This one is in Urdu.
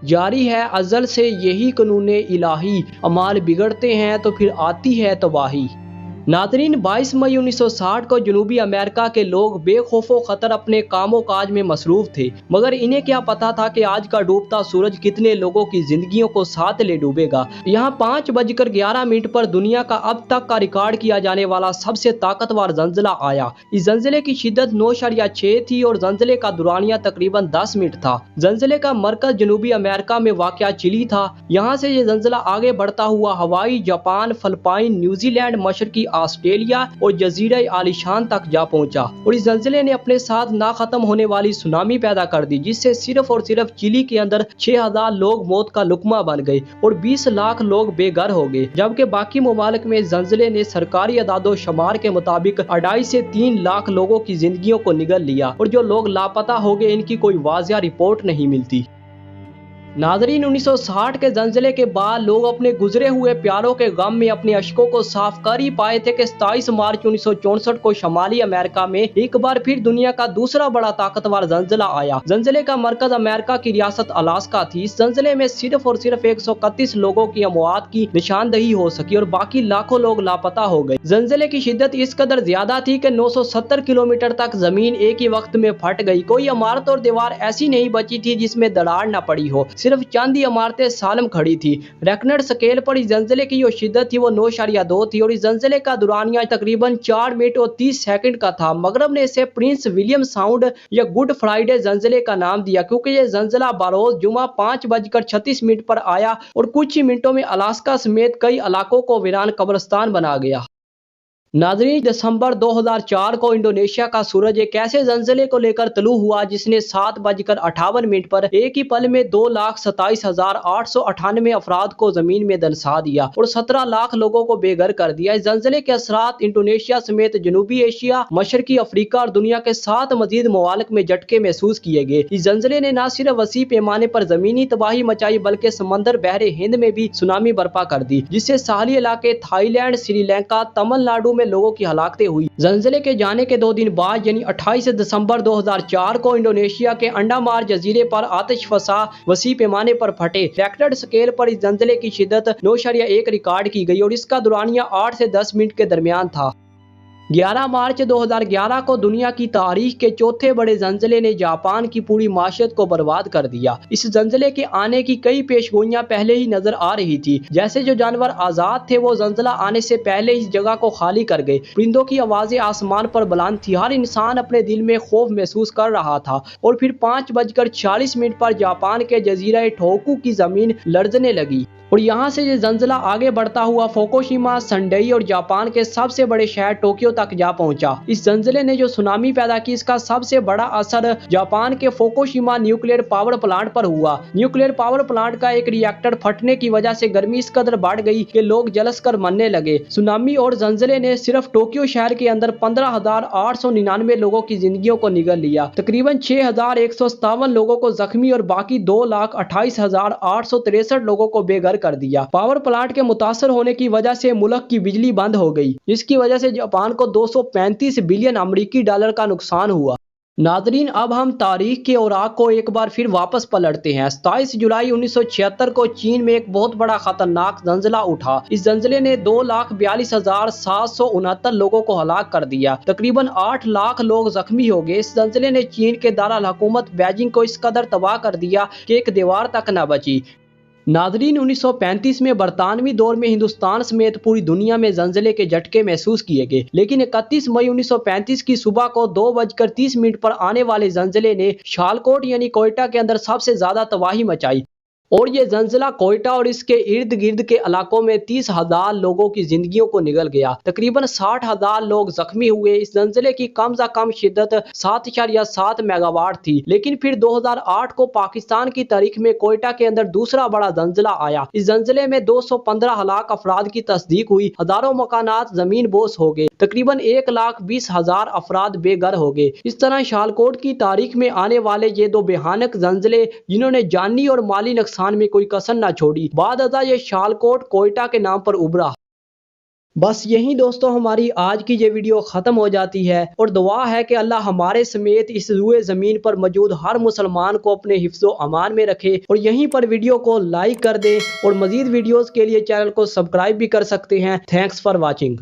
جاری ہے ازل سے یہی قانون الہی، اعمال بگڑتے ہیں تو پھر آتی ہے تباہی۔ ناظرین، 22 مئی 1960 کو جنوبی امریکہ کے لوگ بے خوف و خطر اپنے کام و کاج میں مصروف تھے، مگر انہیں کیا پتا تھا کہ آج کا ڈوبتا سورج کتنے لوگوں کی زندگیوں کو ساتھ لے ڈوبے گا۔ یہاں 5:11 پر دنیا کا اب تک کا ریکارڈ کیا جانے والا سب سے طاقتور زلزلہ آیا۔ اس زلزلے کی شدت 9.6 تھی اور زلزلے کا دورانیہ تقریباً 10 منٹ تھا۔ زلزلے کا مرکز جنوبی امریکہ میں واقع چلی تھا۔ یہاں سے یہ زلزلہ آگے بڑھتا ہوا ہوائی، جاپان، فلپائن، نیوزی لینڈ، مشرقی آسٹریلیا اور جزیرہ عالیشان تک جا پہنچا، اور اس زلزلے نے اپنے ساتھ نہ ختم ہونے والی سونامی پیدا کر دی، جس سے صرف اور صرف چلی کے اندر 6,000 لوگ موت کا لقمہ بن گئے اور 20 لاکھ لوگ بے گھر ہو گئے، جبکہ باقی ممالک میں زلزلے نے سرکاری اعداد و شمار کے مطابق 2.5 سے 3 لاکھ لوگوں کی زندگیوں کو نگل لیا، اور جو لوگ لاپتہ ہو گئے ان کی کوئی واضح رپورٹ نہیں ملتی۔ ناظرین، 1960 کے زلزلے کے بعد لوگ اپنے گزرے ہوئے پیاروں کے غم میں اپنے اشکوں کو صاف کر ہی پائے تھے کہ 27 مارچ 1964 کو شمالی امریکہ میں ایک بار پھر دنیا کا دوسرا بڑا طاقتور زلزلہ آیا۔ زلزلے کا مرکز امریکہ کی ریاست الاسکا تھی۔ اس زلزلے میں صرف اور صرف 131 لوگوں کی اموات کی نشاندہی ہو سکی اور باقی لاکھوں لوگ لاپتہ ہو گئے۔ زلزلے کی شدت اس قدر زیادہ تھی کہ 970 کلومیٹر تک زمین ایک ہی وقت میں پھٹ گئی۔ کوئی عمارت اور دیوار ایسی نہیں بچی تھی جس میں دراڑ نہ پڑی ہو، صرف چند ہی عمارتیں سالم کھڑی تھی۔ ریکٹر اسکیل پر اس زلزلے کی جو شدت تھی وہ 9.2 تھی اور اس زلزلے کا دورانیہ تقریباً 4 منٹ اور 30 سیکنڈ کا تھا۔ مغرب نے اسے پرنس ولیم ساؤنڈ یا گڈ فرائیڈے زلزلے کا نام دیا، کیونکہ یہ زلزلہ بروز جمعہ 5:36 پر آیا اور کچھ ہی منٹوں میں الاسکا سمیت کئی علاقوں کو ویران قبرستان بنا گیا۔ ناظرین، دسمبر 2004 کو انڈونیشیا کا سورج ایک ایسے زلزلے کو لے کر طلوع ہوا جس نے 7:58 پر ایک ہی پل میں 2,27,898 افراد کو زمین میں دنسا دیا اور 17 لاکھ لوگوں کو بے گھر کر دیا۔ اس زلزلے کے اثرات انڈونیشیا سمیت جنوبی ایشیا، مشرقی افریقہ اور دنیا کے 7 مزید ممالک میں جھٹکے محسوس کیے گئے۔ اس زلزلے نے نہ صرف وسیع پیمانے پر زمینی تباہی مچائی بلکہ سمندر بحر ہند میں بھی سونامی برپا کر دی، جس سے ساحلی علاقے تھائی لینڈ، سری لنکا، تمل ناڈو میں لوگوں کی ہلاکتیں ہوئی۔ زلزلے کے جانے کے 2 دن بعد یعنی 28 دسمبر 2004 کو انڈونیشیا کے انڈمان جزیرے پر آتش فشاں وسیع پیمانے پر پھٹے۔ ریکٹر اسکیل پر اس زلزلے کی شدت 9.1 ریکارڈ کی گئی اور اس کا دورانیہ 8 سے 10 منٹ کے درمیان تھا۔ 11 مارچ 2011 کو دنیا کی تاریخ کے چوتھے بڑے زلزلے نے جاپان کی پوری معیشت کو برباد کر دیا۔ اس زلزلے کے آنے کی کئی پیشگوئیاں پہلے ہی نظر آ رہی تھی، جیسے جو جانور آزاد تھے وہ زلزلہ آنے سے پہلے اس جگہ کو خالی کر گئے۔ پرندوں کی آوازیں آسمان پر بلند تھی، ہر انسان اپنے دل میں خوف محسوس کر رہا تھا، اور پھر 5:40 پر جاپان کے جزیرہ ٹوہوکو کی زمین لرزنے لگی اور یہاں سے یہ زلزلہ آگے بڑھتا ہوا فوکوشیما، سنڈئی اور جاپان کے سب سے بڑے شہر ٹوکیو تک جا پہنچا۔ اس زلزلے نے جو سونامی پیدا کی اس کا سب سے بڑا اثر جاپان کے فوکوشیما نیوکلیئر پاور پلانٹ پر ہوا۔ نیوکلیئر پاور پلانٹ کا ایک ری ایکٹر پھٹنے کی وجہ سے گرمی اس قدر بڑھ گئی کہ لوگ جلس کر مرنے لگے۔ سونامی اور زلزلے نے صرف ٹوکیو شہر کے اندر 15,899 لوگوں کی زندگیوں کو نگل لیا، تقریباً 6,157 لوگوں کو زخمی اور باقی 2,28,863 لوگوں کو بے گھر کر دیا۔ پاور پلانٹ کے متاثر ہونے کی وجہ سے ملک کی بجلی بند ہو گئی، جس کی وجہ سے جاپان کو 235 بلین امریکی ڈالر کا نقصان ہوا۔ ناظرین، اب ہم تاریخ کے اوراق کو ایک بار پھر واپس پلٹتے ہیں۔ 27 جولائی 1976 کو چین میں ایک بہت بڑا خطرناک زلزلہ اٹھا۔ اس زلزلے نے 2,42,769 لوگوں کو ہلاک کر دیا، تقریباً 8 لاکھ لوگ زخمی ہو گئے۔ اس زلزلے نے چین کے دارالحکومت بیجنگ کو اس قدر تباہ کر دیا کہ ایک دیوار تک نہ بچی۔ ناظرین، 1935 میں برطانوی دور میں ہندوستان سمیت پوری دنیا میں زلزلے کے جھٹکے محسوس کیے گئے، لیکن 31 مئی 1935 کی صبح کو 2:30 پر آنے والے زلزلے نے شالکوٹ یعنی کوئٹہ کے اندر سب سے زیادہ تباہی مچائی، اور یہ زلزلہ کوئٹہ اور اس کے ارد گرد کے علاقوں میں 30,000 لوگوں کی زندگیوں کو نگل گیا، تقریباً 60,000 لوگ زخمی ہوئے۔ اس زلزلے کی کم از کم شدت 7.7 میگا واٹ تھی، لیکن پھر 2008 کو پاکستان کی تاریخ میں کوئٹہ کے اندر دوسرا بڑا زلزلہ آیا۔ اس زلزلے میں 215 ہلاک افراد کی تصدیق ہوئی، ہزاروں مکانات زمین بوس ہو گئے، تقریباً 1,20,000 افراد بے گھر ہو گئے۔ اس طرح شالکوٹ کی تاریخ میں آنے والے یہ 2 بھیانک زلزلے جنہوں نے جانی اور مالی نقصان میں کوئی کسر نہ چھوڑی، بعد ازاں یہ شالکوٹ کوئٹہ کے نام پر ابھرا۔ بس یہی دوستوں ہماری آج کی یہ ویڈیو ختم ہو جاتی ہے، اور دعا ہے کہ اللہ ہمارے سمیت اس روئے زمین پر موجود ہر مسلمان کو اپنے حفظ و امان میں رکھے، اور یہیں پر ویڈیو کو لائک کر دیں، اور مزید ویڈیوز کے لیے چینل کو سبسکرائب بھی کر سکتے ہیں۔ Thanks for watching.